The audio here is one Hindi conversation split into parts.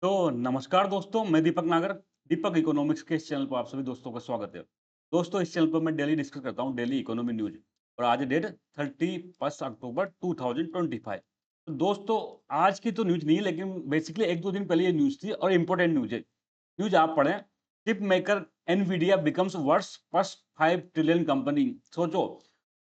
तो नमस्कार दोस्तों, मैं दीपक नागर। दीपक इकोनॉमिक्स के इस चैनल पर आप सभी दोस्तों का स्वागत है। दोस्तों, इस चैनल पर मैं डेली डिस्कस करता हूँ डेली इकोनॉमी न्यूज और आज डेट 31 अक्टूबर 2025। तो दोस्तों, आज की तो न्यूज नहीं है, लेकिन बेसिकली एक दो दिन पहले ये न्यूज थी और इम्पोर्टेंट न्यूज है। न्यूज आप पढ़ें। Chip maker Nvidia becomes world's first 5 trillion company. सोचो,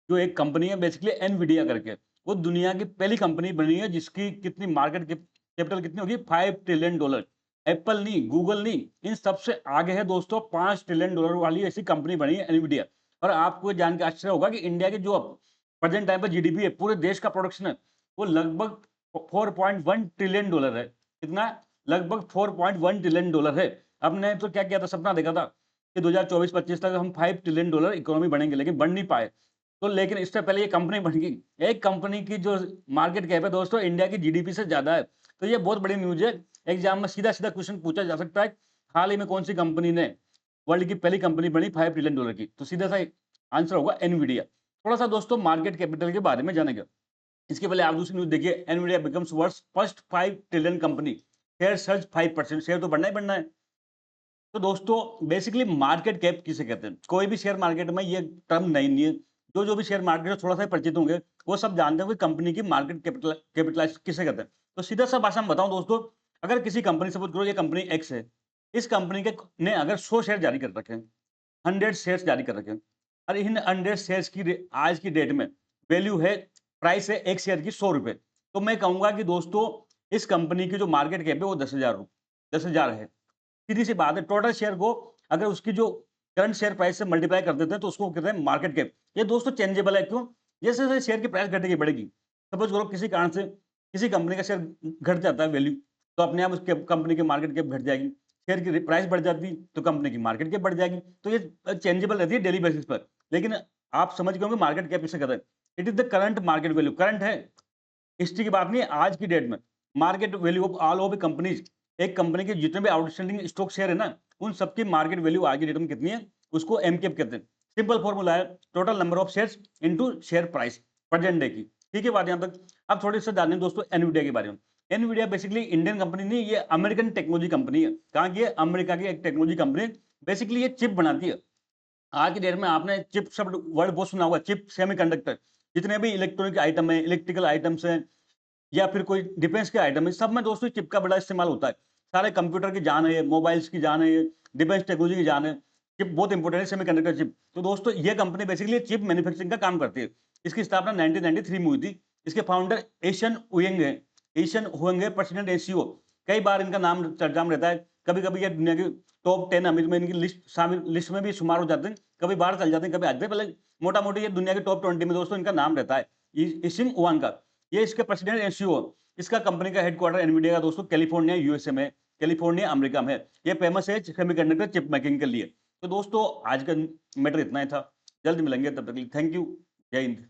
जो एक कंपनी है बेसिकली एनवीडिया करके, वो दुनिया की पहली कंपनी बनी है जिसकी कितनी मार्केट कैपिटल कितनी होगी, $5 ट्रिलियन। एप्पल नहीं, गूगल नहीं, इन सबसे आगे है दोस्तों। $5 ट्रिलियन वाली ऐसी कंपनी बनी है एनवीडिया। और आपको ये जान के आश्चर्य होगा कि इंडिया के जो प्रेजेंट टाइम पर जीडीपी है, पूरे देश का प्रोडक्शन है, वो लगभग $4.1 ट्रिलियन है। कितना? लगभग $4.1 ट्रिलियन है। हमने तो क्या किया था, सपना देखा था कि 2024-25 तक हम $5 ट्रिलियन इकोनॉमी बनेंगे, लेकिन बन नहीं पाए। तो लेकिन इससे पहले ये कंपनी बन गई। एक कंपनी की जो मार्केट कैप है दोस्तों, इंडिया की जीडीपी से ज्यादा है। तो ये बहुत बड़ी न्यूज है। एग्जाम में सीधा सीधा क्वेश्चन पूछा जा सकता है, हाल ही में कौन सी कंपनी ने वर्ल्ड की पहली कंपनी बनी $5 ट्रिलियन की? तो सीधा सा आंसर होगा एनवीडिया। थोड़ा सा दोस्तों मार्केट कैपिटल के बारे में जानेंगे। इसके पहले आप दूसरी न्यूज देखिए, Nvidia becomes world's first 5 trillion company, share surge 5%। Share तो बढ़ना ही बढ़ना है। तो दोस्तों बेसिकली मार्केट कैप किसे कहते हैं? कोई भी शेयर मार्केट में ये टर्म नहीं है। जो भी शेयर मार्केट से थोड़ा सा परिचित होंगे, वो सब जानते हैं कि कंपनी की मार्केट कैपिटलाइज किसे कहते हैं। तो सीधा सा भाषा में बताऊं दोस्तों, अगर किसी कंपनी, सपोज करो ये कंपनी एक्स है, इस कंपनी के ने अगर 100 शेयर जारी कर रखे हैं, 100 शेयर जारी कर रखे हैं, और इन 100 शेयर्स की आज की डेट में वैल्यू है, प्राइस है एक शेयर की ₹100। तो मैं कहूंगा कि दोस्तों इस कंपनी की जो मार्केट कैप है वो 10,000 है। सीधी सी बात है, टोटल शेयर को अगर उसकी जो करंट शेयर प्राइस से मल्टीप्लाई कर देते हैं तो उसको कहते हैं मार्केट कैप। ये दोस्तों चेंजेबल है। क्यों? जैसे जैसे शेयर की प्राइस घटेगी बढ़ेगी। सपोज करो किसी कारण से किसी कंपनी का शेयर घट जाता है वैल्यू, तो अपने आप उसके कंपनी की मार्केट कैप घट जाएगी। शेयर की प्राइस बढ़ जाती तो कंपनी की मार्केट कैप बढ़ जाएगी। तो ये चेंजेबल रहती है डेली बेसिस पर। लेकिन आप समझ गए होंगे मार्केट कैप किसे कहते हैं। It is the current market value. Current है, हिस्ट्री की बात नहीं है, आज की डेट में market value of all over companies. एक कंपनी के जितने भी आउटस्टैंडिंग स्टॉक शेयर है ना, उन सबकी मार्केट वैल्यू आज की डेट में कितनी है, उसको एमकेप कहते हैं। सिंपल फॉर्मूला है, total number of shares into share price present day की। ठीक है बात यहां तक। अब थोड़ी सी जाने दोस्तों एनवीडिया के बारे में। एनवीडिया बेसिकली इंडियन कंपनी नहीं, ये अमेरिकन टेक्नोलॉजी कंपनी है। कहाँ की है? अमेरिका की एक टेक्नोलॉजी कंपनी। बेसिकली ये चिप बनाती है। आज की डेट में आपने चिप शब्द वर्ड बहुत सुना होगा, चिप सेमीकंडक्टर। जितने भी इलेक्ट्रॉनिक आइटम है, इलेक्ट्रिकल आइटम्स हैं, या फिर कोई डिफेंस के आइटम है, सब में दोस्तों चिप का बड़ा इस्तेमाल होता है। सारे कंप्यूटर की जान है, मोबाइल्स की जान है, डिफेंस टेक्नोलॉजी की जान है। चिप बहुत इंपॉर्टेंट है, सेमीकंडक्टर चिप। तो दोस्तों ये कंपनी बेसिकली चिप मैन्युफैक्चरिंग का काम करती है। इसकी स्थापना 1993 में हुई थी। इसके फाउंडर एशियन हुएंग है। एशियन हुएंग है प्रेसिडेंट एसीओ। कई बार इनका नाम चर्चा में रहता है। कभी कभी ये दुनिया की टॉप 10 अमीर में इनकी लिस्ट शामिल, लिस्ट में भी शुमार हो जाते हैं। कभी बाहर चल जाते हैं, कभी आ जाते हैं। पहले मोटा मोटी ये दुनिया के टॉप 20 में दोस्तों इनका नाम रहता है, इशिंग हुआंग का। ये इसके प्रेसिडेंट एसीओ। इसका कंपनी का हेडक्वार्टर एनवीडिया का दोस्तों कैलिफोर्निया यूएसए में, कैलिफोर्निया अमेरिका में है। ये फेमस है सेमीकंडक्टर चिप मेकिंग के लिए। तो दोस्तों आज का मैटर इतना ही था। जल्द मिलेंगे, तब तक के लिए थैंक यू। जय हिंद।